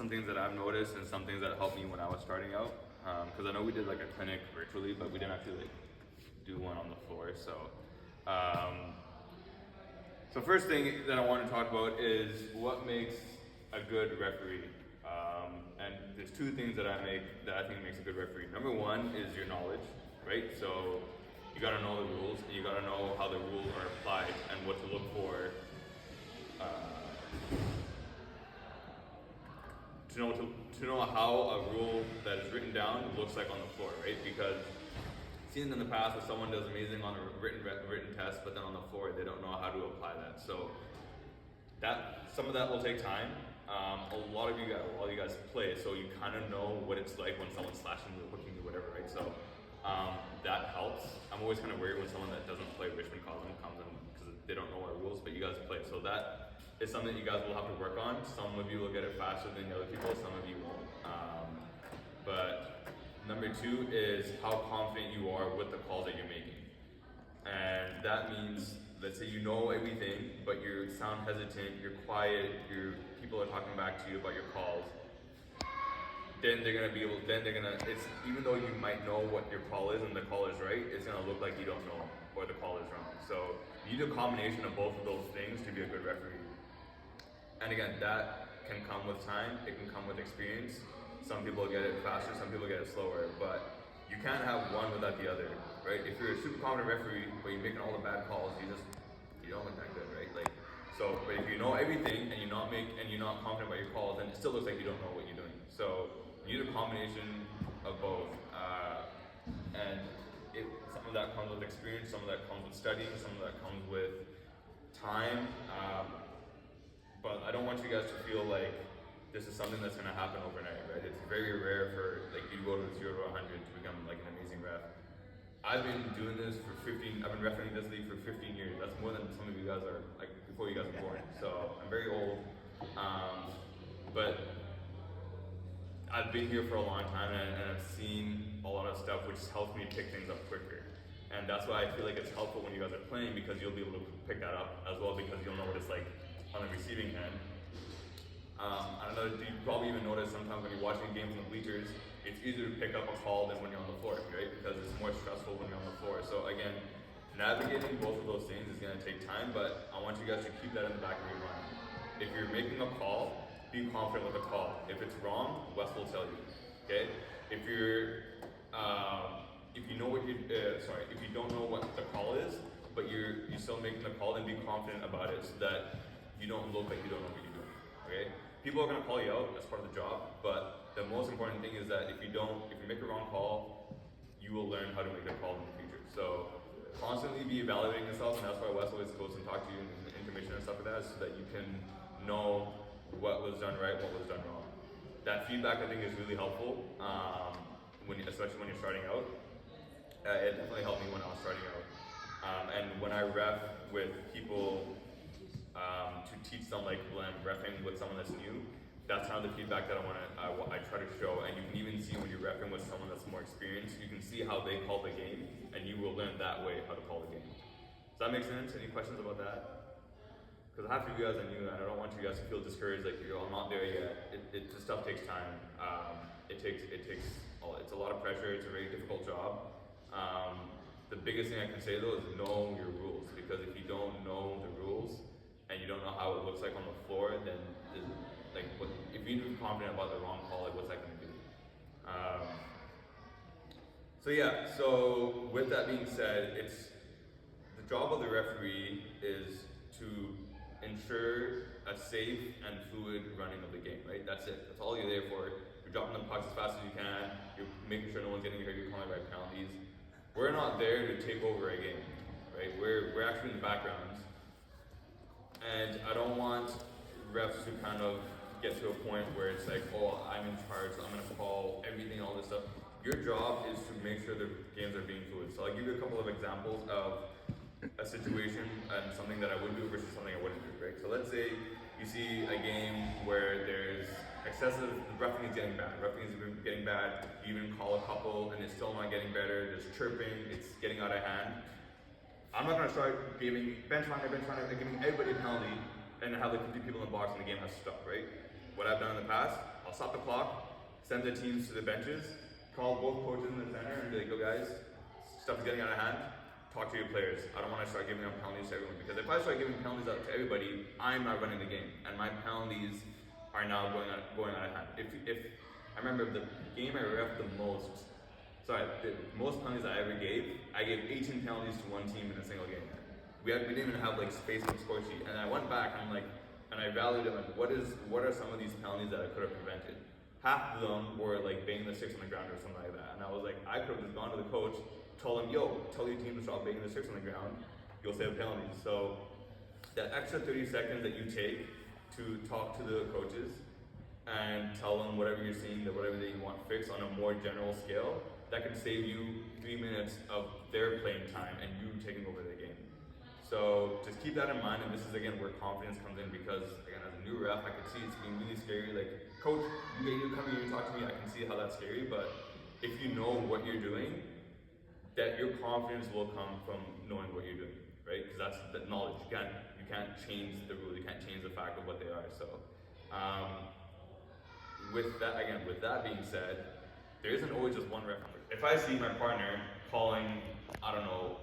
some things that I've noticed and some things that helped me when I was starting out. Because I know we did like a clinic virtually, but we didn't actually like do one on the floor. So first thing that I want to talk about is what makes a good referee. And there's two things that I think makes a good referee. Number one is your knowledge, right? So you gotta know the rules, and you gotta know how the rules are applied and what to look for. To know how a rule that is written down looks like on the floor, right? Because I've seen in the past where someone does amazing on a written test, but then on the floor they don't know how to apply that. So some of that will take time. A lot of you guys play, so you kind of know what it's like when someone's slashing you, hooking you, whatever, right? So that helps. I'm always kind of worried when someone that doesn't play Richmond comes in because they don't know our rules, but you guys play. So that is something that you guys will have to work on. Some of you will get it faster than the other people, some of you won't. But number two is how confident you are with the calls that you're making. And that means, let's say you know everything, but you sound hesitant, you're quiet, people are talking back to you about your calls. Then even though you might know what your call is and the call is right, it's gonna look like you don't know or the call is wrong. So you need a combination of both of those things to be a good referee. And again, that can come with time, it can come with experience. Some people get it faster, some people get it slower, but you can't have one without the other, right? If you're a super confident referee, but you're making all the bad calls, you don't look that good, right? But if you know everything and you're not confident about your calls, then it still looks like you don't know what you're doing. So you need a combination of both, and some of that comes with experience, some of that comes with studying, some of that comes with time. But I don't want you guys to feel like this is something that's going to happen overnight, right? It's very rare for you to go to 0 to 100 to become like an amazing ref. I've been doing this I've been refereeing this league for 15 years. That's more than some of you guys are, before you guys were born. So I'm very old, but I've been here for a long time and I've seen a lot of stuff which helps me pick things up quicker. And that's why I feel like it's helpful when you guys are playing, because you'll be able to pick that up as well, because you'll know what it's like on the receiving end. I don't know, you probably even notice sometimes when you're watching games in the bleachers, it's easier to pick up a call than when you're on the floor, right? Because it's more stressful when you're on the floor. So again, navigating both of those things is going to take time, but I want you guys to keep that in the back of your mind. If you're making a call, be confident with the call. If it's wrong, Wes will tell you, okay? If you don't know what the call is, but you're still making the call, then be confident about it so that you don't look like you don't know what you're doing, okay? People are gonna call you out, that's part of the job, but the most important thing is that if you make a wrong call, you will learn how to make a call in the future. So constantly be evaluating yourself, and that's why Wes always goes and talks to you in intermission and stuff like that, so that you can know what was done right, what was done wrong. That feedback I think is really helpful, especially when you're starting out. It definitely helped me when I was starting out. And when I ref with people to teach them, like when I'm refing with someone that's new, that's kind of the feedback that I try to show. And you can even see when you're refing with someone that's more experienced, you can see how they call the game, and you will learn that way how to call the game. Does that make sense? Any questions about that? Because half of you guys are new, and I don't want you guys to feel discouraged, like I'm not there yet. This stuff takes time. It's a lot of pressure. It's a very difficult job. The biggest thing I can say though is know your rules, because if you don't know the rules and you don't know how it looks like on the floor, then if you're confident about the wrong call, what's that going to do? So with that being said, it's the job of the referee is to ensure a safe and fluid running of the game, right? That's it. That's all you're there for. You're dropping the pucks as fast as you can. You're making sure no one's getting hurt. You're calling right penalties. We're not there to take over a game, right? We're actually in the background. And I don't want refs to kind of get to a point where it's like, oh, I'm in charge, so I'm gonna call everything, all this stuff. Your job is to make sure the games are being fluid. So I'll give you a couple of examples of a situation and something that I would do versus something I wouldn't do, right? So let's say you see a game where there's excessive, the roughing is getting bad. Roughing is getting bad. You even call a couple and it's still not getting better. There's chirping, it's getting out of hand. I'm not gonna start giving bench runner, giving everybody a penalty and have like 50 people in the box and the game has to stop, right? what I've done in the past, I'll stop the clock, send the teams to the benches, call both coaches in the center and be like, yo guys, stuff is getting out of hand, talk to your players. I don't want to start giving out penalties to everyone, because if I start giving penalties out to everybody, I'm not running the game, and my penalties are now going out of hand. If I remember the game I ref the most penalties I ever gave, I gave 18 penalties to one team in a single game. We didn't even have like space on the score sheet, and I went back and I valued them, like, what are some of these penalties that I could have prevented? Half of them were like banging the sticks on the ground or something like that, and I was like, I could have just gone to the coach, told him, yo, tell your team to stop banging the sticks on the ground, you'll save penalties. So that extra 30 seconds that you take to talk to the coaches and tell them whatever you're seeing, that whatever that you want fixed on a more general scale, that can save you 3 minutes of their playing time and you taking over the game. So just keep that in mind, and this is again where confidence comes in, because again, as a new ref, I could see it's being really scary. Like, coach, you come here and talk to me, I can see how that's scary, but if you know what you're doing, that your confidence will come from knowing what you're doing, right? Because that's the knowledge. You can't change the rules, you can't change the fact of what they are. So with that being said, there isn't always just one referee. If I see my partner calling, I don't know,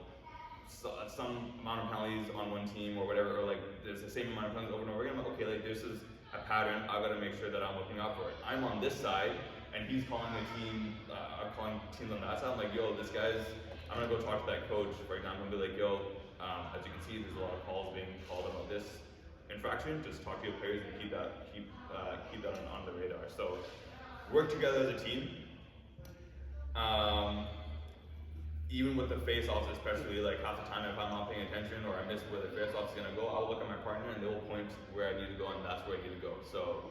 some amount of penalties on one team or whatever, or like there's the same amount of penalties over and over again, I'm like, okay, like this is a pattern, I've got to make sure that I'm looking out for it. I'm on this side, and he's calling the team, I'm calling teams on that side. I'm like, yo, this guy's, I'm gonna go talk to that coach, for example, and be like, yo, as you can see, there's a lot of calls being called about this infraction. Just talk to your players and keep that on the radar. So work together as a team. Even with the face-offs, especially, like half the time if I'm not paying attention or I miss where the face-off is gonna go, I'll look at my partner and they'll point where I need to go, and that's where I need to go. So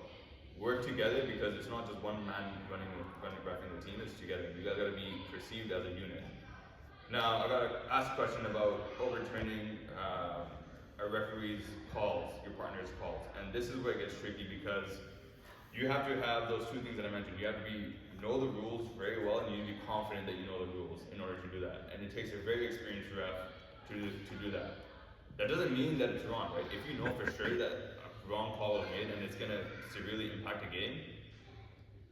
work together, because it's not just one man running the team, it's together. You guys gotta be perceived as a unit. Now, I gotta ask a question about overturning a referee's calls, your partner's calls. And this is where it gets tricky, because you have to have those two things that I mentioned. You have to know the rules very well, and you need to be confident that you know the rules in order to do that. And it takes a very experienced ref to do that. That doesn't mean that it's wrong, right? If you know for sure that a wrong call was made and it's gonna severely impact the game,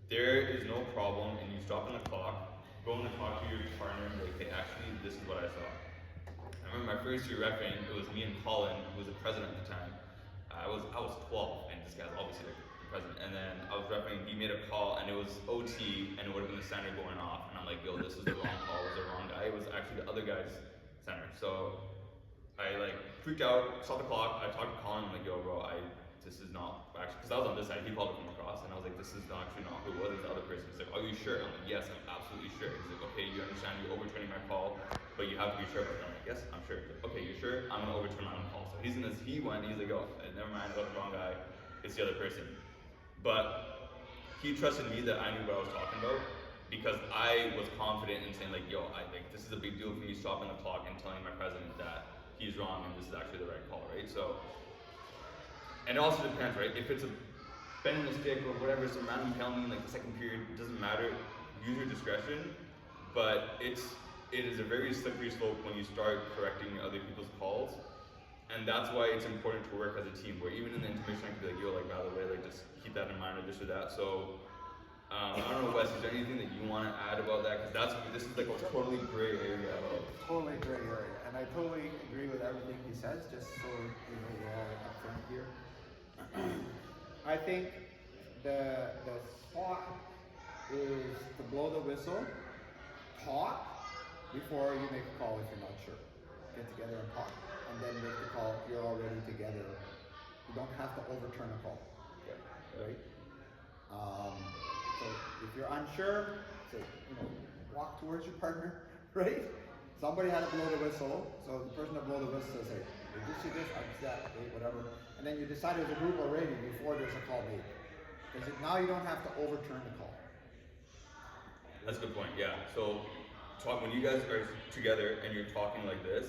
there is no problem in you stopping the clock, going to talk to your partner and be like, hey, actually, this is what I saw. I remember my first year reffing, it was me and Colin, who was the president at the time. I was 12, and this guy's obviously like the president. And then I was reffing, he made a call, and it was OT, and it would have been the center going off. And I'm like, yo, this is the wrong call, it was the wrong guy. It was actually the other guy's center. So I like freaked out, stopped the clock. I talked to Colin, I'm like, yo, bro, this is not actually, because I was on this side, he called it from across, and I was like, this is actually not who it was, it's the other person. He's like, are you sure? I'm like, yes, I'm absolutely sure. He's like, okay, you understand you're overturning my call, but you have to be sure about it. I'm like, yes, I'm sure. He's like, okay, you sure? I'm gonna overturn my own call. So he went, he's like, oh, never mind, I got the wrong guy, it's the other person. But he trusted me that I knew what I was talking about, because I was confident in saying like, yo, I think this is a big deal for me stopping the clock and telling my president that he's wrong and this is actually the right call, right? So, and it also depends, right? If it's a bending the stick or whatever, some random penalty in like the second period, it doesn't matter. Use your discretion, but it is a very slippery slope when you start correcting other people's calls, and that's why it's important to work as a team. Where even in the intermission, I can be like, yo, like by the way, like just keep that in mind or this or that. So I don't know, Wes, is there anything that you want to add about that? Because this is like a totally gray area. Totally gray area, and I totally agree with everything he says. Just so you know, we're all up front here. I think the spot is to blow the whistle, talk before you make a call if you're not sure. Get together and talk, and then make the call. You're already together. You don't have to overturn a call, right? So if you're unsure, say, walk towards your partner, right? Somebody had to blow the whistle, so the person that blow the whistle says, hey, did you see this? I see that, okay, whatever. And then you decide there's a group already before there's a call made. Because now you don't have to overturn the call. That's a good point, yeah. So when you guys are together and you're talking like this,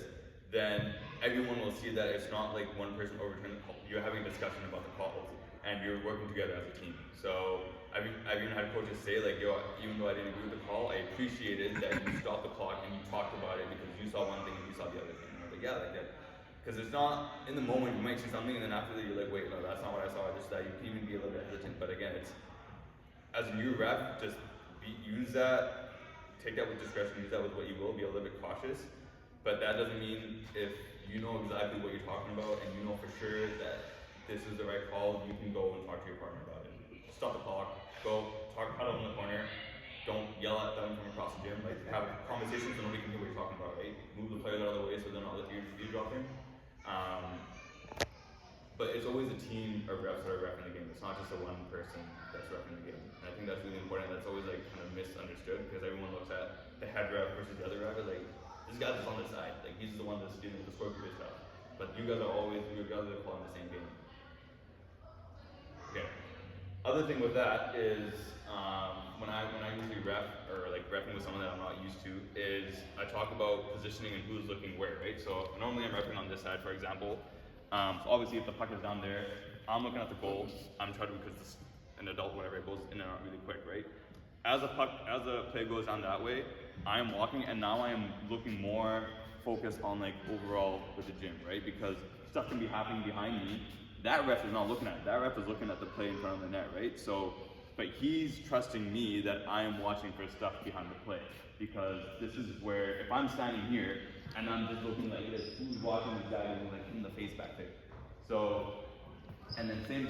then everyone will see that it's not like one person overturning the call. You're having a discussion about the calls, and you're working together as a team. So I've even had coaches say like, yo, even though I didn't agree with the call, I appreciated that you stopped the clock and you talked about it because you saw one thing and you saw the other thing. And I was like, yeah, like that. Because it's not, in the moment you might see something and then after that you're like, wait, no, that's not what I saw, just that you can even be a little bit hesitant. But it's as a new ref, just use that, take that with discretion, use that with what you will, be a little bit cautious. But that doesn't mean if you know exactly what you're talking about and you know for sure that this is the right call, you can go and talk to your partner about it. Stop the clock, go talk, huddle in the corner. Don't yell at them from across the gym. Like, have conversations so nobody can hear what you're talking about, right? Move the players out of the way so they're not eavesdropping. But it's always a team of refs that are reffing the game. It's not just a one person that's reffing the game. And I think that's really important. That's always like kind of misunderstood because everyone looks at the head ref versus the other ref as like, this guy's just on this side. Like, he's the one that's dealing with the scoreboard stuff. But you guys are calling the same game. Okay. Other thing with that is when I usually ref or like refing with someone that I'm not used to is I talk about positioning and who's looking where, right? So normally I'm refing on this side, for example. So obviously if the puck is down there, I'm looking at the goal. I'm trying to, because this, an adult, whatever, it goes in and out really quick, right? As the play goes down that way, I am walking and now I am looking more focused on like overall with the gym, right? Because stuff can be happening behind me. That ref is not looking at it. That ref is looking at the play in front of the net, right? So, but he's trusting me that I am watching for stuff behind the play. Because this is where, if I'm standing here and I'm just looking like this, who's watching this guy and like in the face back there? So, and then same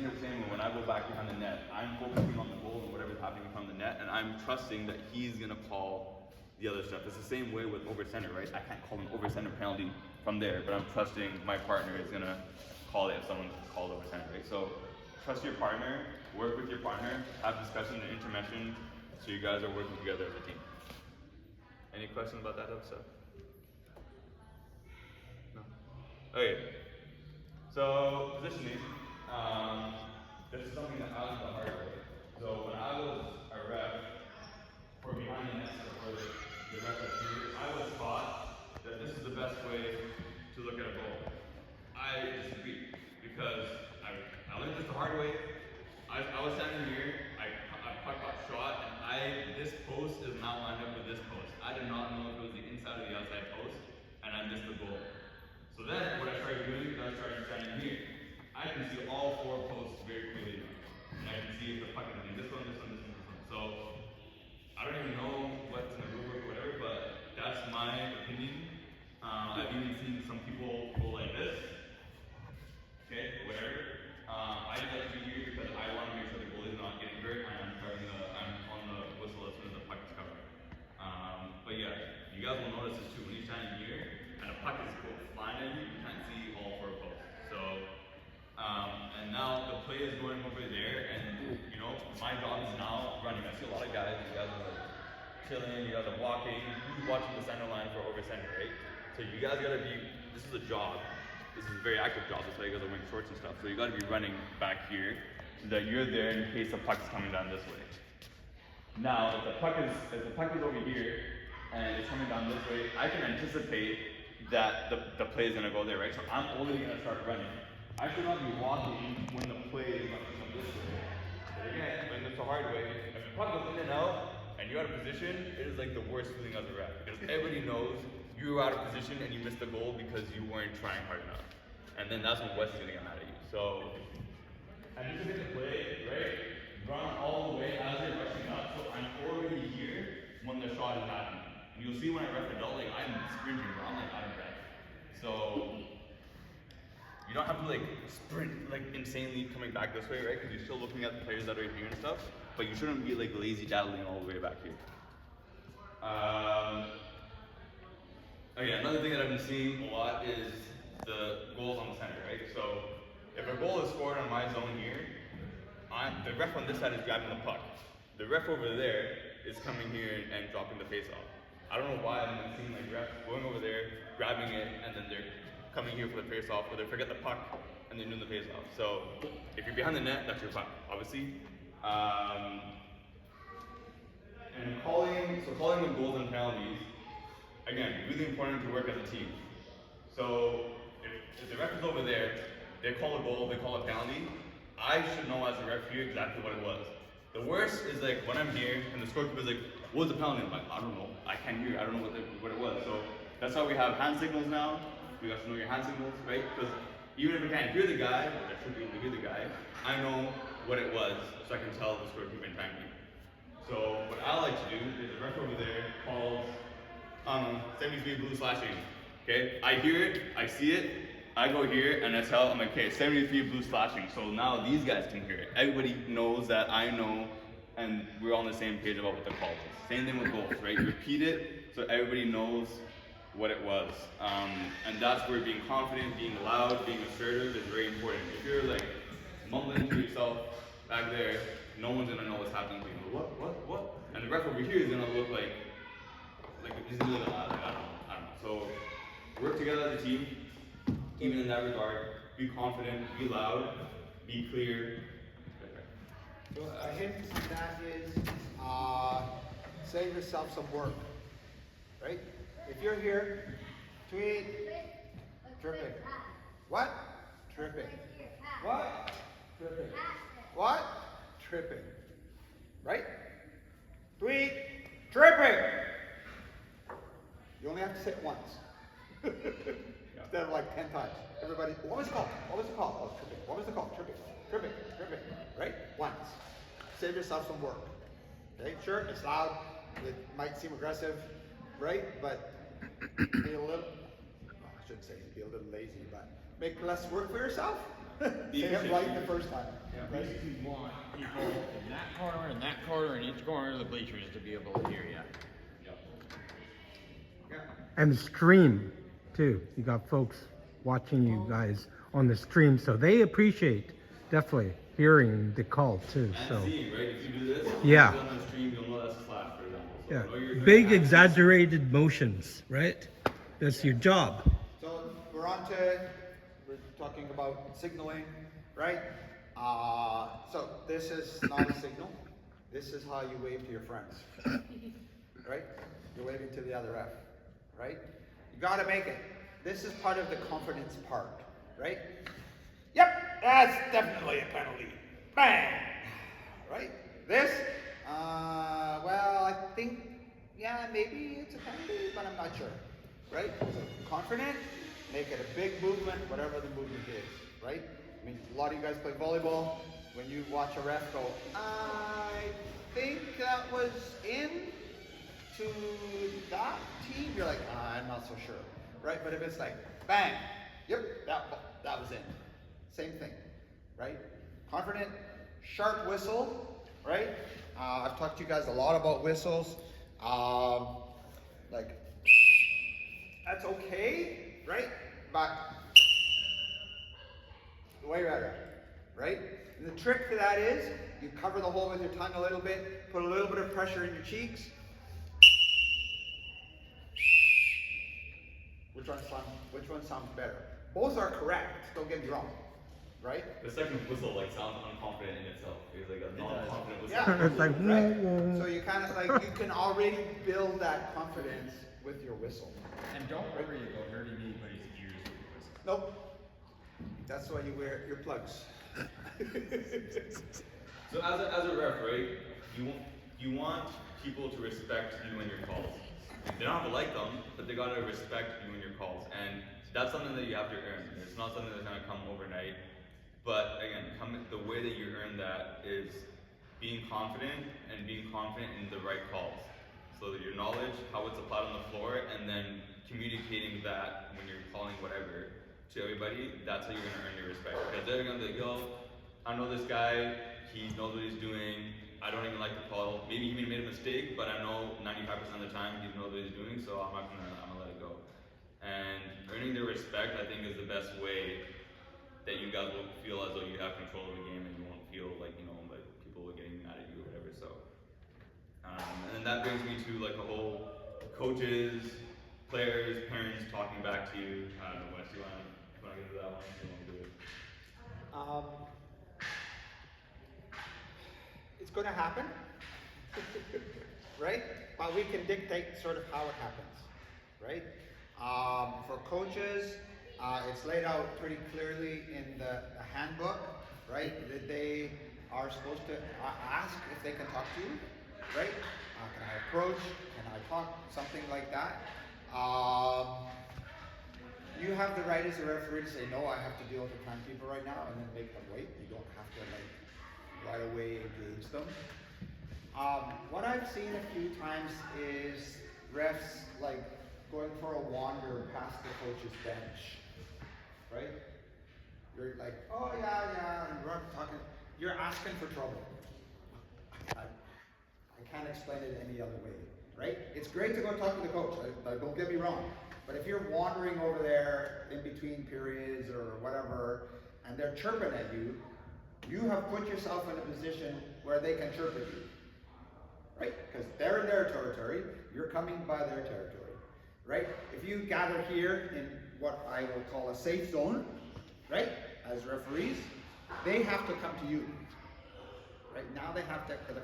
when I go back behind the net, I'm focusing on the goal and whatever's happening in front of the net, and I'm trusting that he's gonna call the other stuff. It's the same way with over center, right? I can't call an over center penalty from there, but I'm trusting my partner is gonna call it if someone calls over center, right? So trust your partner, work with your partner, have discussion and intervention, so you guys are working together as a team. Any questions about that episode? No? Okay. So positioning, this is something that I learned the hard way. So when I was a ref for behind the net or for the ref here, I was taught that this is the best way to look at a goal. I disagree because I learned this the hard way. I was standing here, a puck got shot, and this post is now lined up with this post. I did not know if it was the inside or the outside post, and I missed the goal. So then what I started doing is I started standing here. I can see all four posts very clearly now. And I can see if the puck is in this one, this one, this one, this one. So I don't even know what's in the rule book or whatever, but that's my opinion. I've even seen some people go like this. Okay, whatever. I just like to be here because I want to make sure the goalie is not getting hurt and I'm on the whistle as soon as the puck is covered. But yeah, you guys will notice this too. When you're standing here and a puck is flying at you, you can't see all four posts. So, and now the play is going over there, and you know, my job is now running. I see a lot of guys, you guys are like chilling, you guys are walking, who's watching the center line for over center, right? So you guys gotta be, this is a job. This is a very active job, that's why you guys are wearing shorts and stuff. So you gotta be running back here so that you're there in case the puck is coming down this way. Now, if the puck is over here and it's coming down this way, I can anticipate that the play is gonna go there, right? So I'm only gonna start running. I should not be walking when the play is gonna come this way. But again, when it's the hard way, if the puck goes in and out and you're out of position, it is like the worst feeling as a ref because everybody knows you were out of position and you missed the goal because you weren't trying hard enough. And then that's when Wes is gonna get mad at you. So, anticipate the play, right? Run all the way as you're rushing up. So I'm already here when the shot is happening. And you'll see when I ref adult, like I'm sprinting, bro. I'm like out of breath. So you don't have to like sprint like insanely coming back this way, right? Because you're still looking at the players that are here and stuff. But you shouldn't be like lazy daddling all the way back here. Okay, another thing that I've been seeing a lot is the goals on the center, right? So if a goal is scored on my zone here, the ref on this side is grabbing the puck. The ref over there is coming here and dropping the face off. I don't know why I've been seeing like refs going over there, grabbing it, and then they're coming here for the face off, or they forget the puck and they're doing the face off. So if you're behind the net, that's your puck, obviously. And calling the goals and penalties, again, really important to work as a team. So if the ref is over there, they call a goal, they call a penalty, I should know as a ref here exactly what it was. The worst is like when I'm here and the scorekeeper is like, what was the penalty? I'm like, I don't know, I can't hear, I don't know what it was. So that's why we have hand signals now. You guys know your hand signals, right? Because even if I can't hear the guy, which I should be able to hear the guy, I know what it was, so I can tell the scorekeeper and timekeeper. So what I like to do is the ref over there calls 73 blue slashing. Okay, I hear it, I see it, I go here and I tell them, okay, 73 blue slashing. So now these guys can hear it. Everybody knows that I know, and we're on the same page about what the call is. Same thing with goals, right? You repeat it so everybody knows what it was. And that's where being confident, being loud, being assertive is very important. If you're like mumbling to yourself back there, no one's gonna know what's happening to you. What? And the ref over here is gonna look like he's gonna look like, I don't know. So work together as a team, even in that regard. Be confident, be loud, be clear. So a hint on that is save yourself some work, right? If you're here, tweet, tripping. What? Tripping. What? Tripping. What? Tripping. Right? Tweet, tripping. You only have to say it once. Instead of like 10 times. Everybody, what was it called? What was it called? Oh, tripping. What was it called? Tripping. Tripping. Tripping. Right? Once. Save yourself some work. Okay? Sure, it's loud. It might seem aggressive, right? But be a little, I shouldn't say be a little lazy, but make less work for yourself. Say it right the first time. Yeah, basically you want people in that corner, and each corner of the bleachers to be able to hear you. Yeah. And the stream too. You got folks watching you guys on the stream, so they appreciate definitely hearing the call too. And seeing, right? If you do this, yeah. on the stream, you'll know that's a slash, for example. So yeah. Big exaggerated motions, right? That's your job. So we're talking about signaling, right? So this is not a signal. This is how you wave to your friends, right? You're waving to the other ref, right? You gotta make it. This is part of the confidence part, right? Yep, that's definitely a penalty. Bang! Right? This, well, I think, yeah, maybe it's a penalty, but I'm not sure, right? So confident, make it a big movement, whatever the movement is, right? I mean, a lot of you guys play volleyball. When you watch a ref go, I think that was in to that team, you're like, I'm not so sure, right? But if it's like, bang, yep, that was in. Same thing, right? Confident, sharp whistle, right? I've talked to you guys a lot about whistles. Like, that's okay, right? But way better, right? And the trick to that is you cover the hole with your tongue a little bit, put a little bit of pressure in your cheeks. Which one sounds better? Both are correct, don't get me wrong, right? The second whistle sounds unconfident in itself. It's like a non-confident whistle. Yeah, It's like, right? So you kind of like, you can already build that confidence with your whistle. And don't worry about hurting anybody's ears with your whistle. Nope. That's why you wear earplugs. So as a ref, right, you want people to respect you and your calls. They don't have to like them, but they gotta respect you and your calls. And that's something that you have to earn. It's not something that's gonna come overnight. But again, the way that you earn that is being confident and being confident in the right calls. So that your knowledge, how it's applied on the floor, and then communicating that when you're calling whatever to everybody, that's how you're gonna earn your respect. Because they're gonna be like, yo, I know this guy, he knows what he's doing, I don't even like the call. Maybe he made a mistake, but I know 95% of the time he knows what he's doing, so I'm gonna let it go. And earning their respect, I think, is the best way that you guys will feel as though you have control of the game and you won't feel like, like people are getting mad at you or whatever. So, and then that brings me to like a whole coaches, players, parents talking back to you. I don't know, Wes, do you want to get into that one? Do you want to do it? It's going to happen, right? But we can dictate sort of how it happens, right? For coaches, it's laid out pretty clearly in the handbook, right? That they are supposed to ask if they can talk to you, right? Can I approach? Can I talk? Something like that. You have the right as a referee to say, no, I have to deal with the timekeeper right now, and then make them wait. You don't have to right away engage them. What I've seen a few times is refs like going for a wander past the coach's bench, right? You're like, oh yeah, and we're talking, you're asking for trouble. I can't explain it any other way, right? It's great to go talk to the coach, don't get me wrong. But if you're wandering over there in between periods or whatever, and they're chirping at you, you have put yourself in a position where they can chirp at you, right? Because they're in their territory, you're coming by their territory, right? If you gather here in what I will call a safe zone, right, as referees, they have to come to you. Right now they're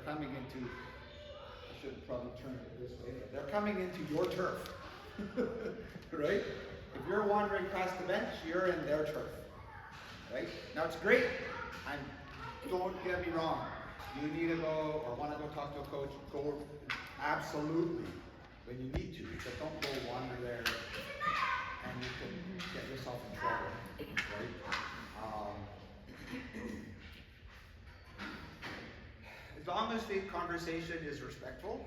coming into, I should probably turn it this way, they're coming into your turf, right? If you're wandering past the bench, you're in their turf, right? Now it's great, don't get me wrong, you need to go or want to go talk to a coach, go absolutely when you need to, but don't go wander there and you can get yourself in trouble, right? As long as the conversation is respectful,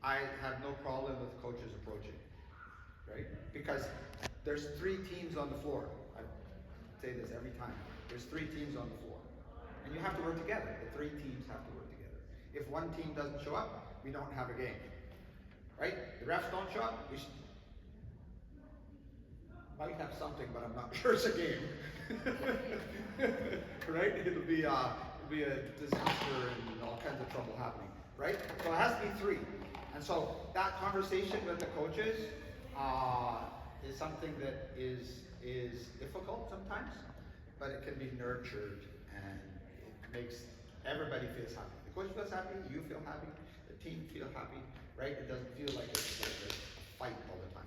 I have no problem with coaches approaching, right? Because there's 3 teams on the floor. I say this every time. There's 3 teams on the floor. And you have to work together. The 3 teams have to work together. If one team doesn't show up, we don't have a game, right? The refs don't show up, we might have something, but I'm not sure it's a game. Right? It'll be a disaster and all kinds of trouble happening, right? So it has to be 3. And so that conversation with the coaches is something that is difficult sometimes, but it can be nurtured and it makes everybody feels happy. The coach feels happy, you feel happy, the team feel happy, right? It doesn't feel like it's like a fight all the time.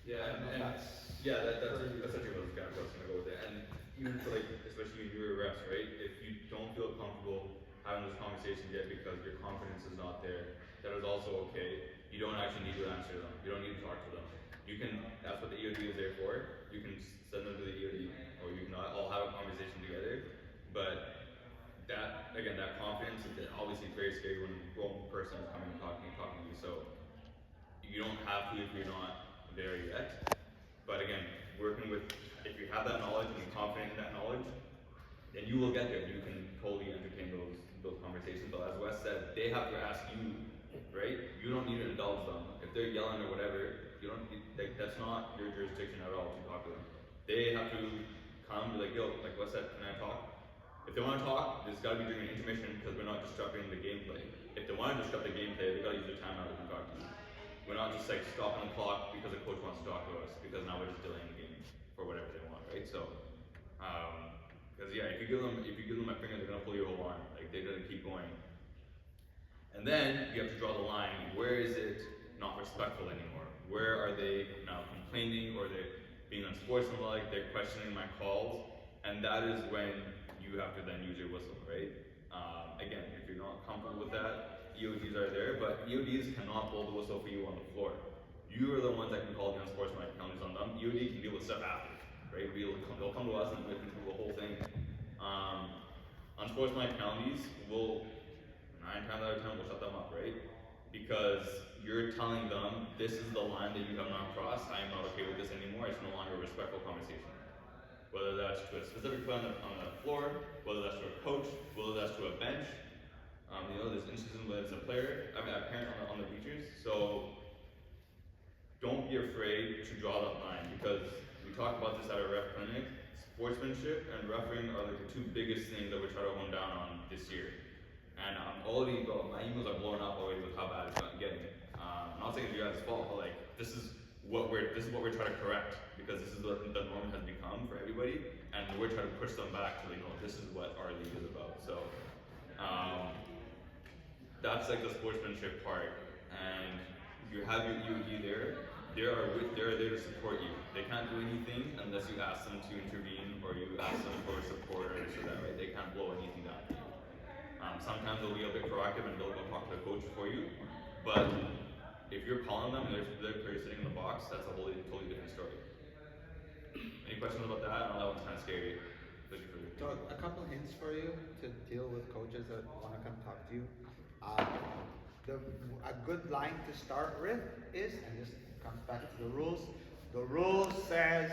Yeah, that's essentially what I was gonna go with it. And even for like, especially when you're a refs, right? If you don't feel comfortable having this conversation yet because your confidence is not there, that is also okay. You don't actually need to answer them. You don't need to talk to them. You can, that's what the EOD is there for. You can send them to the EOD, or you can all have a conversation together. But that, again, that confidence is obviously very scary when a grown person is coming and talking to you. So you don't have to if you're not there yet. But again, working with, if you have that knowledge and you're confident in that knowledge, then you will get there. You can totally entertain those conversations. But as Wes said, they have to ask you, right? You don't need to indulge them. If they're yelling or whatever, you don't need, that's not your jurisdiction at all to talk to them. They have to come, be like, yo, like Wes said, can I talk? If they want to talk, there's got to be during an intermission because we're not disrupting the gameplay. If they want to disrupt the gameplay, they've got to use their timeout to talk to you. We're not just like stopping the clock because the coach wants to talk to us, because now we're just delaying the game for whatever they want, right? So, because yeah, if you give them a finger, they're gonna pull your whole arm. Like they're gonna keep going. And then you have to draw the line. Where is it not respectful anymore? Where are they now complaining or they're being unsportsmanlike? They're questioning my calls, and that is when you have to then use your whistle, right? Again, if you're not comfortable with that, EODs are there, but EODs cannot blow the whistle for you on the floor. You are the ones that can call the unsportsmanlike penalties on them. EOD can deal with stuff after, right? They'll come to us and we can do the whole thing. Unsportsmanlike penalties will, 9 times out of 10, we'll shut them up, right? Because you're telling them, this is the line that you have not crossed, I am not okay with this anymore, it's no longer a respectful conversation. Whether that's to a specific player on the floor, whether that's to a coach, whether that's to a bench. There's instances where it's a player, a parent on the bleachers. So don't be afraid to draw that line, because we talk about this at our ref clinic. Sportsmanship and refereeing are like the 2 biggest things that we try to hone down on this year. And my emails are blowing up already with how bad it's getting. I'm not saying it's you guys' fault, but like this is what we're trying to correct, because this is what the norm has become for everybody, and we're trying to push them back to this is what our league is about. So that's like the sportsmanship part, and you have your EOD there. They're there to support you. They can't do anything unless you ask them to intervene or you ask them for support or this or that, right? They can't blow anything down for you. Sometimes they'll be a bit proactive and they'll go talk to the coach for you, but if you're calling them and they're sitting in the box, that's a totally different story. Any questions about that? I know that one's kind of scary, especially for So a couple hints for you to deal with coaches that want to come talk to you. A good line to start with is, and this comes back to the rules. The rule says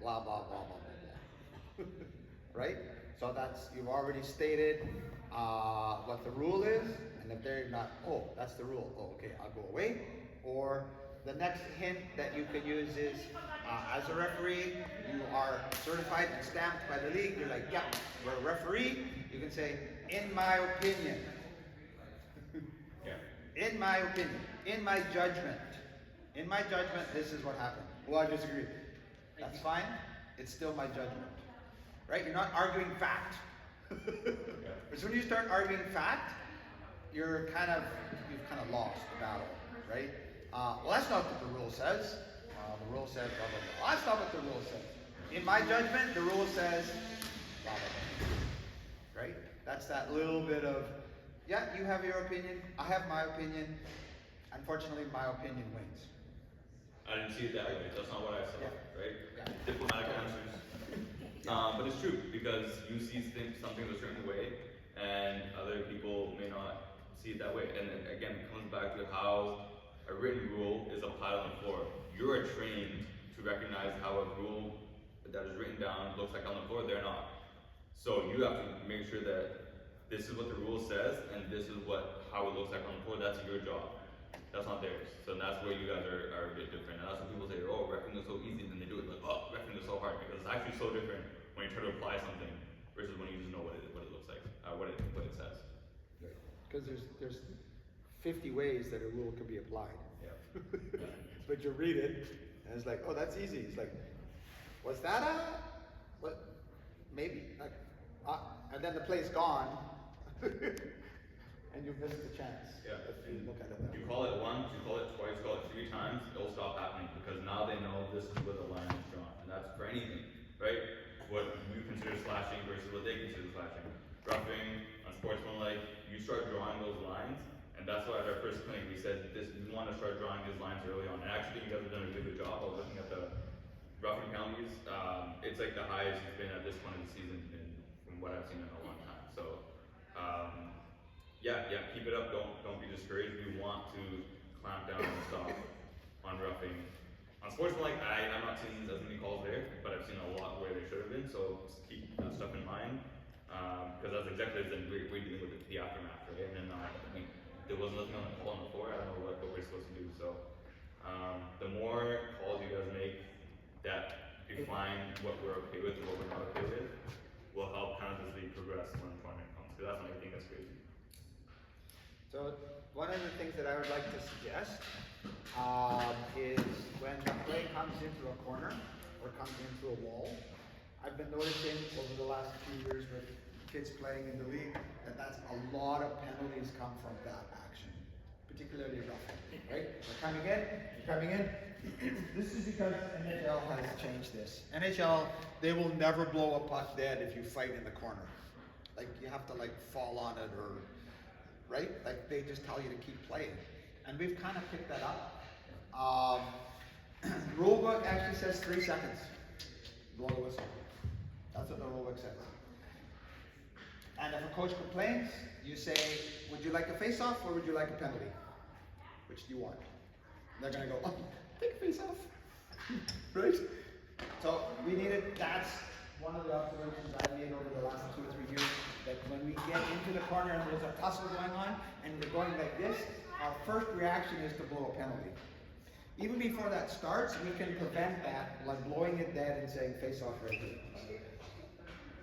blah blah blah blah blah blah. Right? So that's, you've already stated what the rule is, and if they're not, oh, that's the rule. Oh, okay, I'll go away. Or the next hint that you can use is, as a referee, you are certified and stamped by the league. You're like, yeah, we're a referee. You can say, in my opinion. Yeah. In my opinion. In my judgment. In my judgment, this is what happened. Well, I disagree. That's fine. It's still my judgment. Right? You're not arguing fact. As soon as you start arguing fact, you've kind of lost the battle, right? Well, that's not what the rule says. The rule says blah, blah, blah. Well, that's not what the rule says. In my judgment, the rule says blah, blah, blah. Right? That's that little bit of, yeah, you have your opinion, I have my opinion. Unfortunately, my opinion wins. I didn't see it that way. That's not what I saw, right? Yeah. Diplomatic answers. But it's true, because you see something a certain way, and other people may not see it that way. And then, again, it comes back to how a written rule is applied on the floor. You are trained to recognize how a rule that is written down looks like on the floor. They're not. So you have to make sure that this is what the rule says, and this is how it looks like on the floor. That's your job. That's not theirs. So that's where you guys are a bit different. And that's when people say, oh, refereeing is so easy, then they do it like, oh, refereeing is so hard, because it's actually so different when you try to apply something versus when you just know what it looks like, what it says. Because there's 50 ways that a rule can be applied. Yeah. But you read it, and it's like, oh, that's easy. It's like, was that what? Maybe. Like, and then the play's gone, and you missed the chance. Yeah. If you look at it that You way. call it once, you call it twice, call it 3 times, it'll stop happening, because now they know this is where the line is drawn. And that's for anything, right? What you consider slashing versus what they consider slashing. Roughing, unsportsmanlike, you start drawing those lines, and that's why at our first clinic we said we want to start drawing these lines early on. And actually you guys have done a really good job of looking at the roughing penalties. It's like the highest it's been at this point of the season from what I've seen in a long time. So yeah, keep it up, don't be discouraged. We want to clamp down and stop on roughing. Unsportsmanlike, I'm not seeing as many calls there, but I've seen a lot where they should have been, so just keep that stuff in mind. Because as executives, then we're dealing with the aftermath, right? And then there was nothing on the call on the floor, I don't know what we're supposed to do. So the more calls you guys make that define what we're okay with and what we're not okay with will help kind of this league progress when tournament comes. Because that's another thing that's crazy. So one of the things that I would like to suggest is when the play comes into a corner or comes into a wall, I've been noticing over the last few years with kids playing in the league that's a lot of penalties come from that action, particularly roughing, right? They're coming in. This is because NHL has changed this. NHL, they will never blow a puck dead if you fight in the corner. Like you have to like fall on it or, right? Like they just tell you to keep playing. And we've kind of picked that up. Rule book actually says 3 seconds. Blow the whistle. That's what the rule book says. And if a coach complains, you say, would you like a face-off or would you like a penalty? Which do you want? And they're gonna go, oh, take a face-off. Right? So that's one of the observations I've made over the last 2 or 3 years, that when we get into the corner and there's a tussle going on and we're going like this, our first reaction is to blow a penalty. Even before that starts, we can prevent that by blowing it dead and saying face off right here.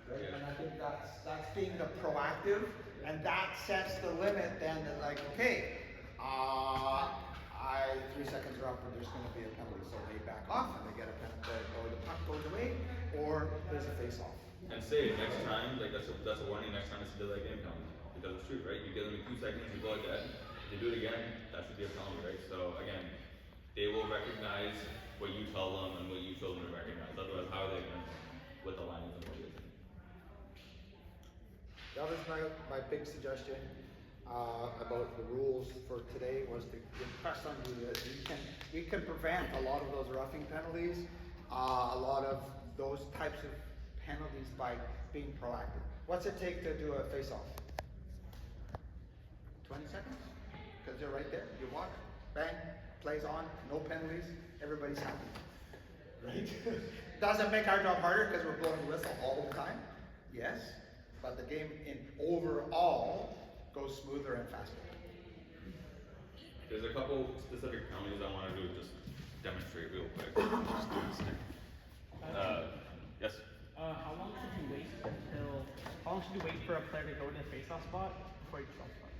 Right? And I think that's being the proactive, and that sets the limit then that like, okay, 3 seconds are up and there's going to be a penalty, so they back off and they get a penalty, or the puck goes away, or there's a face off. And say next time, like that's a warning. Next time it's a delay game penalty, because it's true, right? You give them 2 seconds, you blow it dead. If they do it again, that should be a penalty, right? So again, they will recognize what you tell them and what you show them to recognize. Otherwise, how are they going to what the line is and what it isn't? That was my big suggestion about the rules for today, was to impress on you that we can prevent a lot of those roughing penalties, a lot of those types of penalties by being proactive. What's it take to do a face-off? 20 seconds? Because they're right there. You walk, bang, plays on, no penalties, everybody's happy. Right? Doesn't make our job harder because we're blowing the whistle all the time. Yes, but the game in overall goes smoother and faster. There's a couple specific penalties I want to do just demonstrate real quick. Yes. How long should you wait for a player to go to the face-off spot before you cross spot?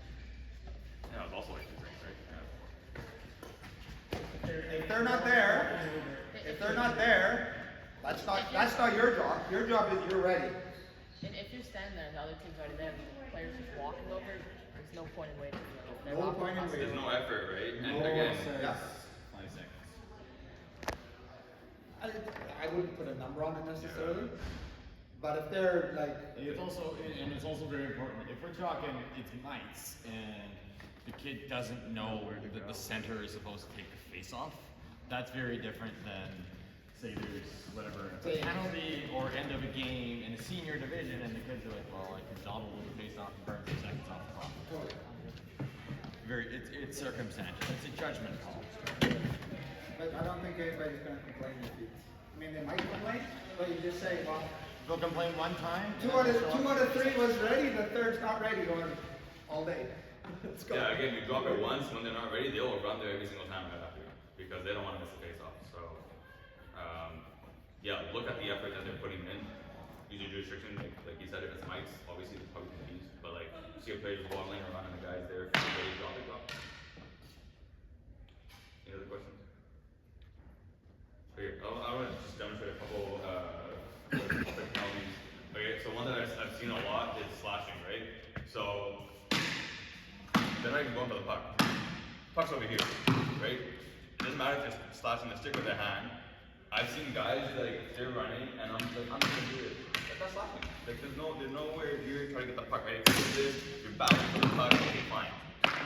Yeah, it's also like the drinks, right? Yeah. If they're not there, that's not your job. Your job is you're ready. And if you're standing there and the other team's already there, the player's just walking over, there's no point in waiting. No point in waiting. There's no effort, right? And No again, yeah. 5 seconds. I wouldn't put a number on it necessarily, but if they're like, It's also very important. If we're talking, it's mites, and the kid doesn't know that the center is supposed to take the face off. That's very different than, say, there's whatever a penalty or end of a game in a senior division, and the kids are like, well, I can Donald with the face off and burn 2 seconds off the clock. It's circumstantial. It's a judgment call. but I don't think anybody's gonna complain if you, I mean, they might complain, but you just say, well, They'll complain one time. two out of three was ready, the third's not ready, going all day. Let's go. yeah, again, you drop it once, when they're not ready, they'll run there every single time right after, because they don't want to miss the face off. So, yeah, look at the effort that they're putting in. Use your jurisdiction, like you said, if it's mics, obviously it's probably confused, but like, see a player just waddling around and the guys there, ready to drop it, drop. Any other questions? Okay, I want to just demonstrate a couple quick penalties. Okay, so one that I've seen a lot is slashing, right? So they're not even going for the puck. Puck's over here, right? It doesn't matter if they're slashing the stick with their hand. I've seen guys like they're running and I'm just gonna do it. Like, that's slashing. Like there's nowhere here trying to get the puck, right? If you do this, you're battling for the puck, okay, fine.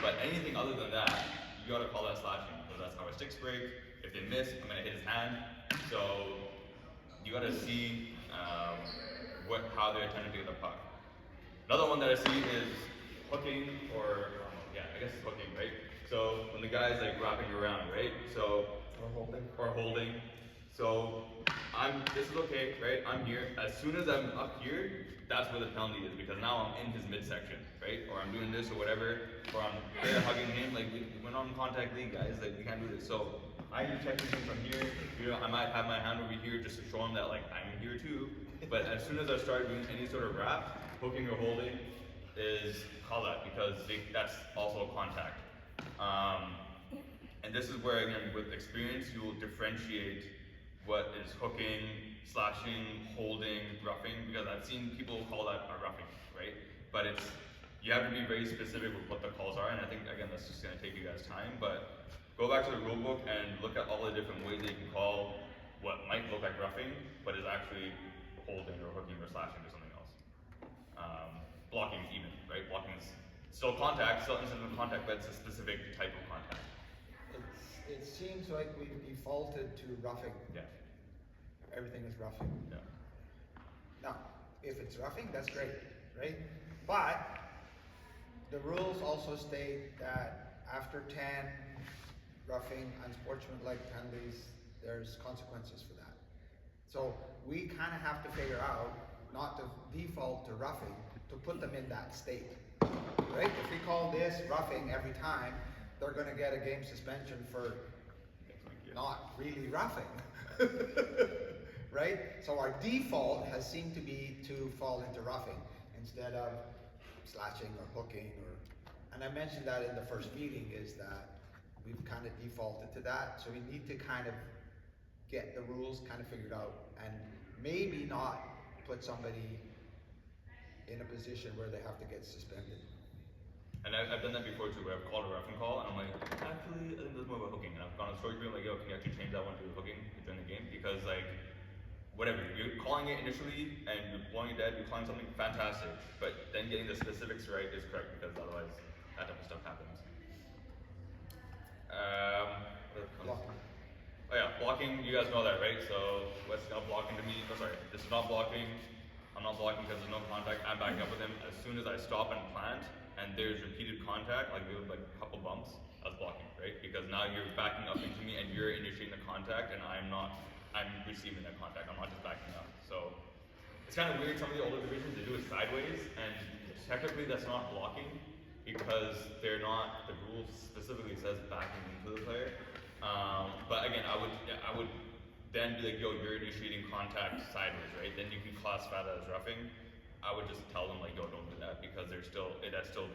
But anything other than that, you gotta call that slashing, because that's how our sticks break. If they miss, I'm gonna hit his hand. So you gotta see how they're attempting to get the puck. Another one that I see is hooking, or I guess it's hooking, right? So when the guy's like wrapping around, right? So or holding. So this is okay, right? I'm here. As soon as I'm up here, that's where the penalty is, because now I'm in his midsection, right? Or I'm doing this or whatever, or I'm there hugging him. Like we're not in contact league, guys. Like we can't do this. So I do technically from here. You know, I might have my hand over here just to show him that like I'm here too. But as soon as I start doing any sort of wrap, hooking or holding, is call that, because that's also contact. And this is where, again, with experience, you will differentiate what is hooking, slashing, holding, roughing, because I've seen people call that a roughing, right? But you have to be very specific with what the calls are, and I think, again, that's just gonna take you guys time, but go back to the rule book and look at all the different ways that you can call what might look like roughing, but is actually holding or hooking or slashing or something else. Blocking even, right? Blocking is still contact, still incident of contact, but it's a specific type of contact. It seems like we've defaulted to roughing. Yeah. Everything is roughing. Yeah. Now, if it's roughing, that's great, right? But the rules also state that after 10 roughing, unsportsmanlike penalties, there's consequences for that. So we kind of have to figure out not to default to roughing, to put them in that state, right? If we call this roughing every time, they're going to get a game suspension for not really roughing, right? So our default has seemed to be to fall into roughing instead of slashing or hooking, and I mentioned that in the first meeting, is that we've kind of defaulted to that. So we need to kind of get the rules kind of figured out, and maybe not put somebody in a position where they have to get suspended. And I've done that before too, where I've called a roughing call, and I'm like, actually, I think that's more about hooking. And I've gone to the story group, like, yo, can you actually change that one to hooking during the game? Because, like, whatever, you're calling it initially, and you're blowing it dead, you're calling something fantastic, but then getting the specifics right is correct, because otherwise, that type of stuff happens. Blocking. Oh yeah, blocking, you guys know that, right? So what's not blocking to me, oh sorry, this is not blocking, I'm not blocking because there's no contact. I'm backing up with him. As soon as I stop and plant, and there's repeated contact, like there was like a couple bumps, I was blocking, right? Because now you're backing up into me and you're initiating the contact, and I'm receiving that contact. I'm not just backing up. So it's kind of weird. Some of the older divisions, they do it sideways, and technically that's not blocking because they're not. The rule specifically says backing into the player. But again, I would then be like, yo, you're initiating contact sideways, right? Then you can classify that as roughing. I would just tell them like, yo, don't do that because that's still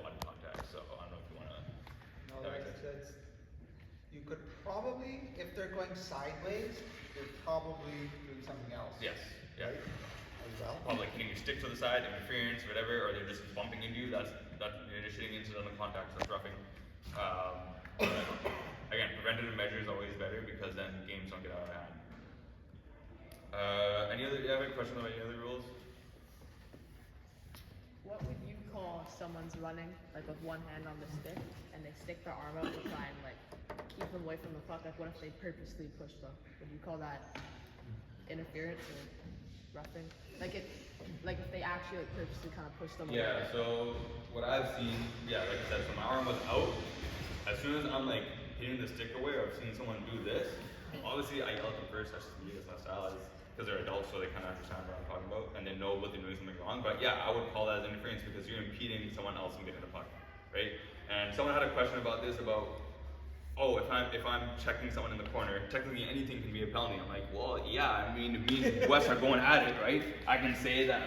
body contact. So I don't know if you wanna. No, you could probably, if they're going sideways, they're probably doing something else. Yes. Yeah. Right? As well. Probably like hitting your stick to the side, interference, whatever, or they're just bumping into you. That's you're initiating incidental contact. That's roughing. But again, preventative measure is always better because then games don't get out of hand. Do you have any questions about any other rules? What would you call if someone's running like with one hand on the stick and they stick their arm out to try and like keep them away from the puck? Like what if they purposely push them? Would you call that interference or roughing? Like if they actually like purposely kind of push them away? Yeah. So what I've seen, like I said, so my arm was out. As soon as I'm like hitting the stick away, or I've seen someone do this. Obviously, I yell at them first. That's just me. That's my style. Because they're adults, so they kind of understand what I'm talking about, and they know what they're doing something wrong. But yeah, I would call that as interference because you're impeding someone else from getting the puck, right? And someone had a question about this, about, oh, if I'm checking someone in the corner, technically anything can be a penalty. I'm like, well, yeah. I mean, if me and Wes are going at it, right? I can say that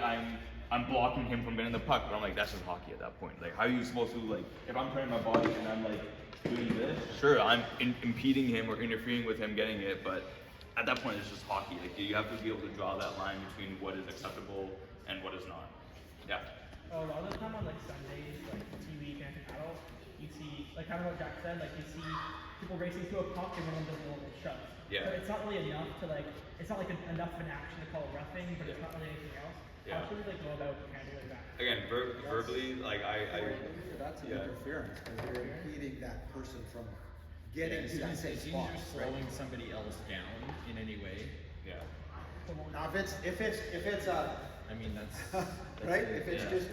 I'm blocking him from getting the puck, but I'm like, that's just hockey at that point. Like, how are you supposed to, like, if I'm turning my body and I'm like doing this, sure, I'm impeding him or interfering with him getting it, but at that point, it's just hockey. Like you have to be able to draw that line between what is acceptable and what is not. Yeah. A lot of the time on like Sundays, like TV, Canton Adult, you see like kind of what Jack said, like you see people racing to a puck and one of them will shove. Yeah. But it's not really enough to like, it's not like enough of an action to call it roughing, but it's not really anything else. Yeah. How should we like go about handling that? Again, verbally, like That's an interference because you're impeding that person from getting to that same as soon spot. as you're slowing somebody else down in any way, yeah. Now if it's I mean that's right, if it's just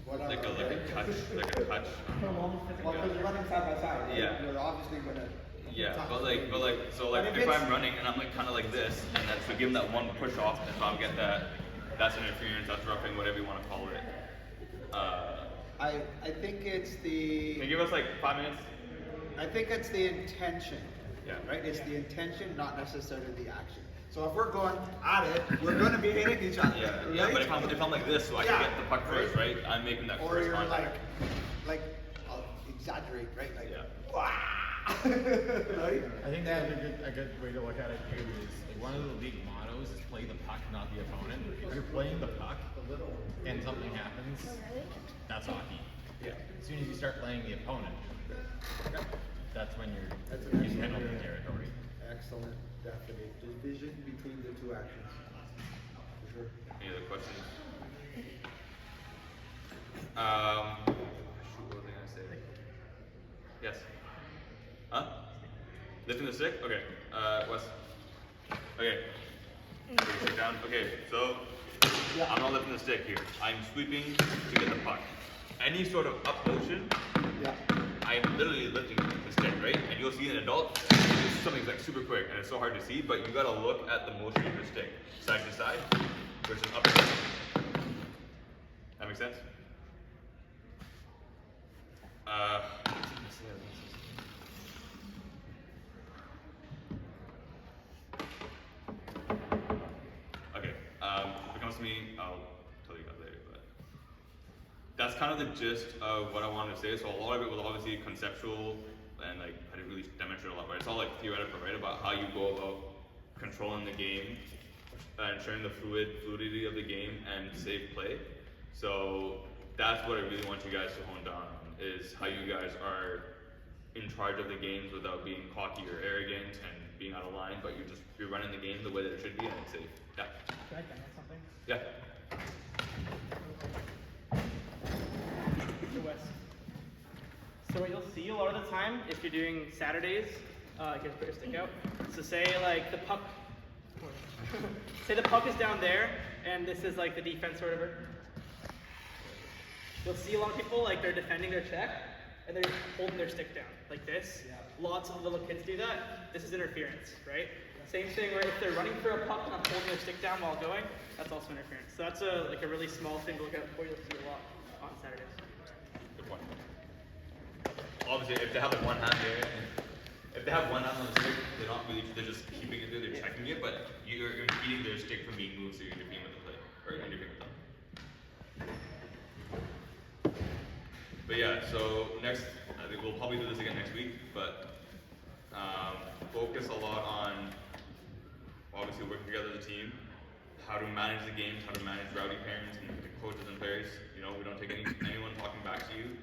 whatever. Like a touch, like a touch. Well, because you're running side by side, right? Yeah. You're obviously gonna. Yeah, but so if I'm running and I'm like kind of like this, and that's to give them that one push off, if I'm getting that, that's interference, that's roughing, whatever you want to call it. I think it's the. Can you give us like 5 minutes? I think it's the intention. Yeah. Right? It's the intention, not necessarily the action. So if we're going at it, we're going to be hitting each other. Yeah, right? yeah. But if I'm like this, so I can get the puck first, right? I'm making that or first you're contact. like, I'll exaggerate, right? Like, Yeah. Wah! Right? I think that a good way to look at it too is like one of the league mottos is play the puck, not the opponent. If you're playing the puck and something happens, that's hockey. Yeah. As soon as you start playing the opponent, that's when you're That's an in excellent penalty territory. Excellent definition. Division between the two actions. For sure. Any other questions? Shoot, what was I gonna say? Yes. Huh? Lifting the stick? Okay. Wes. Okay. Put your stick down. Okay, so I'm not lifting the stick here. I'm sweeping to get the puck. Any sort of up motion, Yeah. I'm literally lifting the stick, right? And you'll see an adult, do something like super quick, and it's so hard to see, but you gotta look at the motion of your stick, side to side, versus up and down. That makes sense? Okay, if it comes to me, I'll tell you guys later, but that's kind of the gist of what I wanted to say. So a lot of it was obviously conceptual, and like I didn't really demonstrate a lot, but it's all like theoretical, right? About how you go about controlling the game, ensuring the fluidity of the game, and safe play. So that's what I really want you guys to hone down on, is how you guys are in charge of the games without being cocky or arrogant and being out of line, but you're running the game the way that it should be, and it's safe. Yeah. Can I demo something? Yeah. So Wes. So what you'll see a lot of the time, if you're doing Saturdays, I guess put your stick out. So say like the puck, say the puck is down there, and this is like the defense sort of. You'll see a lot of people like they're defending their check and they're holding their stick down like this. Yeah. Lots of little kids do that. This is interference, right? Same thing where if they're running for a puck and I'm holding their stick down while going, that's also interference. So that's a really small thing to look out for. You'll see a lot on Saturdays. Good point. Obviously, if they have like one hand there, if they have one hand on the stick, they're just keeping it there, they're checking it, but you're impeding their stick from being moved, so you're interfering with the play, or interfering with them. But yeah, so next, I think we'll probably do this again next week, but focus a lot on obviously working together as a team, how to manage the games, how to manage rowdy parents and the coaches and players. You know, we don't take anyone talking back to you,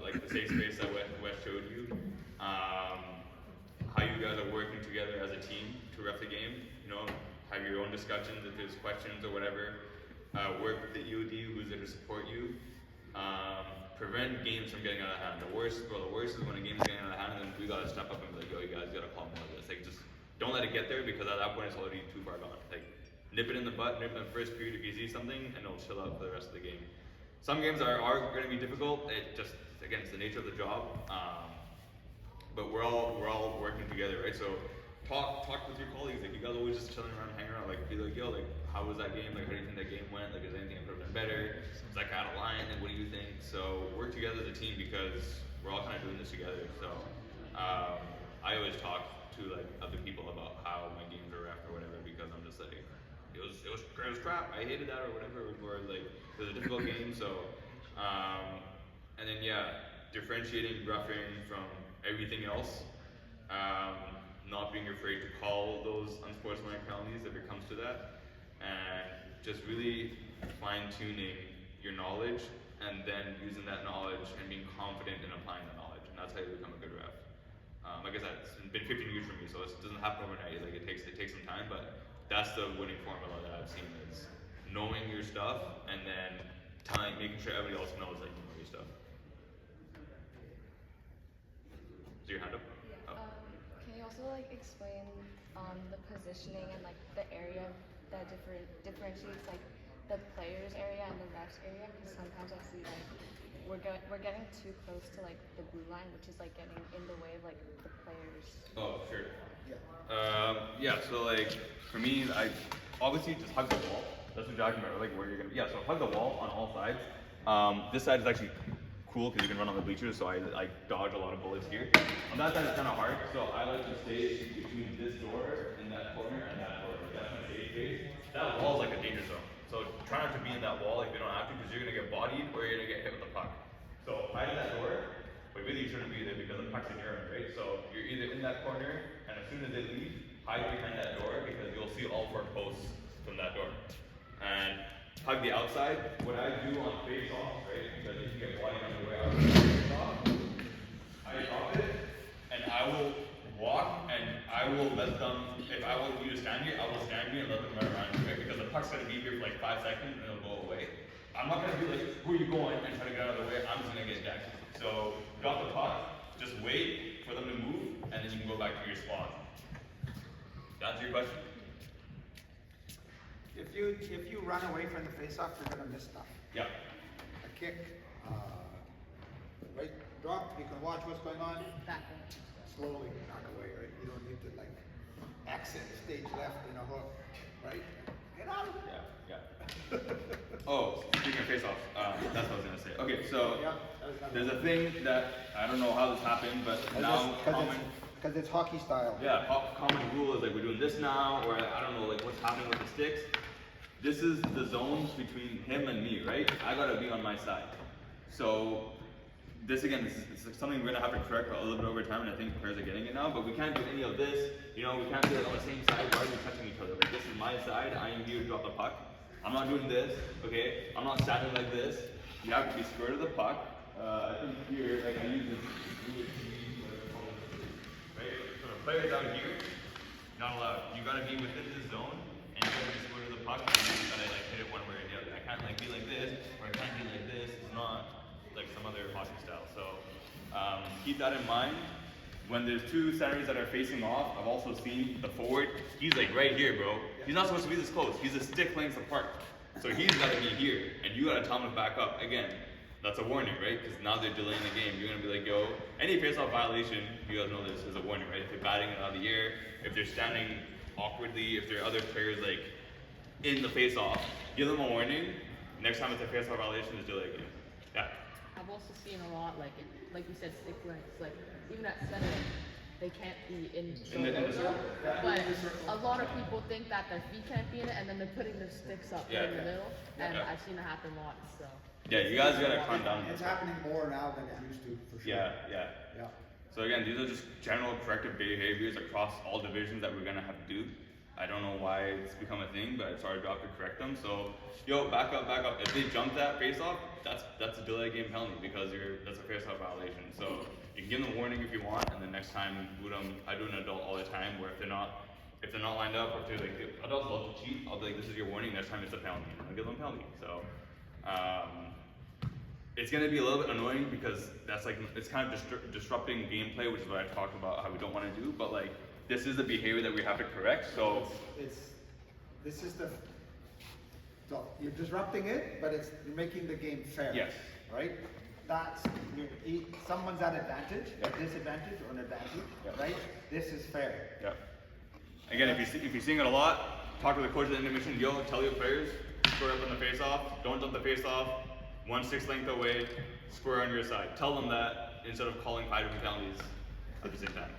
like the safe space that Wes showed you. How you guys are working together as a team to ref the game. You know, have your own discussions if there's questions or whatever. Work with the EOD who's there to support you. Prevent games from getting out of hand. The worst is when a game is getting out of hand, and then we gotta step up and be like, yo, you guys gotta call more of this. Like, just don't let it get there, because at that point it's already too far gone. Like, nip it in the butt, nip it in the first period if you see something, and it'll chill out for the rest of the game. Some games are going to be difficult. It just, again, it's the nature of the job. But we're all working together, right? So talk with your colleagues. Like, you guys always just chilling around, hanging around. Like, be like, yo, like, how was that game? Like, how do you think that game went? Like, is there anything I could have done better? Is that guy out of line? And what do you think? So work together as a team, because we're all kind of doing this together. So I always talk to like other people about how my games are ref or whatever, because I'm just like, it was crap. I hated that or whatever. Or like, it was a difficult game. So and then yeah, differentiating roughing from everything else. Not being afraid to call those unsportsmanlike penalties if it comes to that, and just really fine-tuning your knowledge, and then using that knowledge and being confident in applying the knowledge, and that's how you become a good ref. Like I said, it's been 15 years for me, so it doesn't happen overnight. Like, it takes some time, but that's the winning formula that I've seen, is knowing your stuff and then making sure everybody else knows that you know your stuff. Is your hand up? Yeah. Can you also like explain the positioning and like the area that differentiates like the players area and the refs area? Because sometimes I see like we're getting too close to like the blue line, which is like getting in the way of like the players. Oh, sure. Yeah. So like for me, I obviously just hug the wall. That's what you're talking about, like where you're gonna. Yeah. So hug the wall on all sides. This side is actually cool because you can run on the bleachers, so I dodge a lot of bullets here. On that side it's kind of hard, so I like to stay between this door and that corner and that door. That's my safe space. That wall is like a danger zone, so try not to be in that wall if you don't have to, because you're gonna get bodied or you're gonna get hit with the puck. So hide in that door, but really you shouldn't be there because the puck's in your end, right? So you're either in that corner, and as soon as they leave, hide behind that door, because you'll see all 4 posts from that door. And hug the outside. What I do on face-off, right? Because if you get bodied on the way out of the face-off, I drop it, and I will walk, and I will let them. If I want you to stand here, I will stand here and let them run around you, right? Because the puck's gonna be here for like 5 seconds, and it'll go away. I'm not gonna be like, where are you going? And try to get out of the way. I'm just gonna get decked. So drop the puck. Just wait for them to move, and then you can go back to your spot. That's your question. If you run away from the face-off, you're gonna miss stuff. Yeah. A kick, right drop, you can watch what's going on. Back away. Slowly back away, right? You don't need to like exit stage left in a hook, right? Get out of there. Yeah. Oh, speaking of face-offs, that's what I was gonna say. Okay, so Yeah, there's a thing that I don't know how this happened, but now common. Because it's hockey style. Yeah, common rule is like we're doing this now, or I don't know, like what's happening with the sticks. This is the zones between him and me, right? I gotta be on my side. So this again, this is something we're gonna have to correct a little bit over time, and I think players are getting it now. But we can't do any of this. You know, we can't do it on the same side. Why are we touching each other? Like, this is my side. I am here to drop the puck. I'm not doing this. Okay? I'm not standing like this. You have to be square to the puck. I think here, like I use this. Right? So the players out here, not allowed. You gotta be within this zone, and you gotta be square to the puck, and you gotta like hit it one way or the other. I can't like be like this, or I can't be like this. It's not like some other hockey style. So keep that in mind. When there's 2 centers that are facing off, I've also seen the forward. He's like right here, bro. He's not supposed to be this close. He's a stick length apart. So he's got to be here, and you got to tell him to back up. Again, that's a warning, right? Because now they're delaying the game. You're going to be like, yo, any face-off violation, you guys know this is a warning, right? If they're batting it out of the air, if they're standing awkwardly, if there are other players like in the face-off, give them a warning. Next time it's a face-off violation, just delay the game. Yeah. I've also seen a lot, like you said, stick lengths. Like even at center, they can't be in the circle. But a lot of people think that their feet can't be in it, and then they're putting their sticks up in the middle. And I've seen it happen lots. So. Yeah, you guys gotta calm down. It's happening more now than it used to, for sure. Yeah. So again, these are just general corrective behaviors across all divisions that we're gonna have to do. I don't know why it's become a thing, but it's our job to correct them. So, yo, back up. If they jump that face-off, that's a delay game penalty because that's a face-off violation. So you can give them a warning if you want, and then next time boot them. I do an adult all the time where if they're not lined up, or if they're like adults love to cheat, I'll be like, this is your warning. Next time it's a penalty, and I'll give them a penalty. So. It's going to be a little bit annoying because it's kind of disrupting gameplay, which is what I talked about how we don't want to do. But like, this is the behavior that we have to correct. So You're disrupting it, but you're making the game fair. Yes. Right. Someone's at advantage, a disadvantage, or an advantage. Right. This is fair. Yeah. Again, if you're seeing it a lot, talk to the coach of the intermission. Yo, tell your players, square up on the face-off. Don't jump the face-off. 1/6 length away, square on your side. Tell them that instead of calling 5 different penalties at the same time.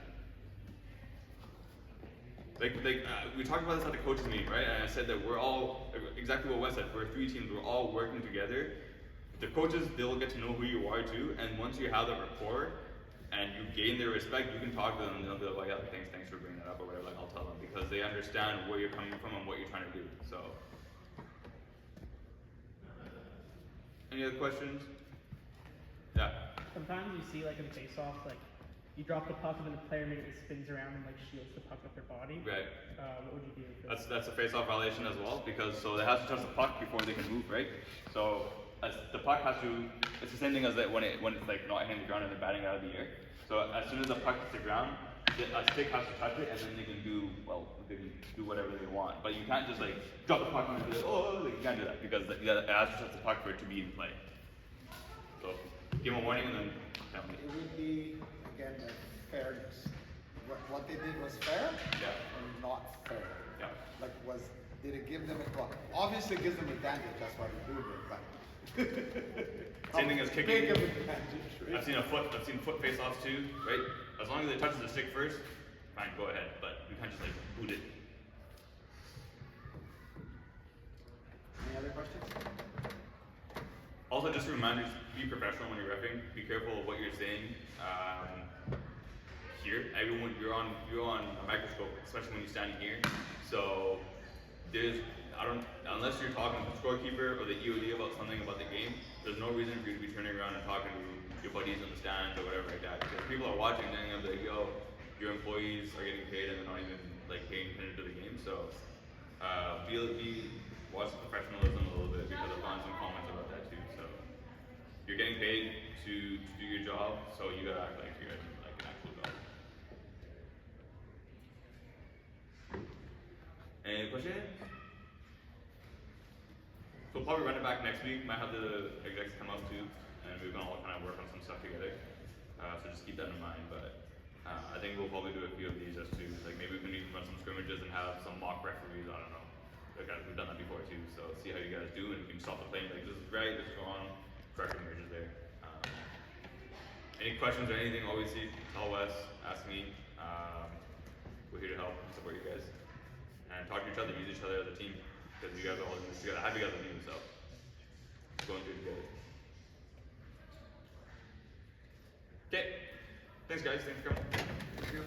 We talked about this at the coaches meeting, right? And I said that we're all, exactly what Wes said, we're 3 teams, we're all working together. The coaches, they'll get to know who you are too, and once you have that rapport and you gain their respect, you can talk to them and they'll be like, yeah, thanks for bringing that up or whatever, like I'll tell them, because they understand where you're coming from and what you're trying to do, so. Any other questions? Yeah. Sometimes you see like in face-off, like you drop the puck and then the player immediately spins around and like shields the puck with their body. Right. What would you do? That's a face-off violation as well, because so they have to touch the puck before they can move, right? So as the puck has to, it's the same thing as that when it's like not hitting the ground and they're batting out of the air. So as soon as the puck hits the ground, a stick has to touch it, and then they can do whatever they want. But you can't just like drop the puck and be like, you can't do that because it has to touch the puck for it to be in play. So give them a warning and then tell me. It would be again like fairness. What they did was fair, or not fair. Yeah. Like did it give them obviously it gives them advantage. That's why they do it, but. Same thing as kicking. Big of advantage, right? I've seen foot face-offs too, right? As long as it touches the stick first, fine, go ahead. But you can't just like boot it. Any other questions? Also, just a reminder: be professional when you're reffing. Be careful of what you're saying. Here, everyone, you're on a microscope, especially when you're standing here. So unless you're talking to the scorekeeper or the EOD about something about the game, there's no reason for you to be turning around and talking to your buddies in the stands or whatever like that. Because people are watching, then they'll be like, yo, your employees are getting paid and they're not even like paying attention to the game. So watch the professionalism a little bit, because I've gotten some comments about that too. So you're getting paid to do your job, so you gotta act like you're like an actual job. Any questions? So we'll probably run it back next week. Might have the execs come up too, and we're gonna all kind of work on some stuff together. So just keep that in mind. But I think we'll probably do a few of these just to like maybe we can even run some scrimmages and have some mock referees. I don't know. Like we've done that before too. So see how you guys do, and you can stop the play. Like this is right, this is wrong. Correct the measures there. Any questions or anything? Always tell Wes, ask me. We're here to help and support you guys, and talk to each other, use each other as a team. Because you guys are all in this together. I have you guys with me, so going through together. Okay. Thanks guys. Thanks for coming. Thank you.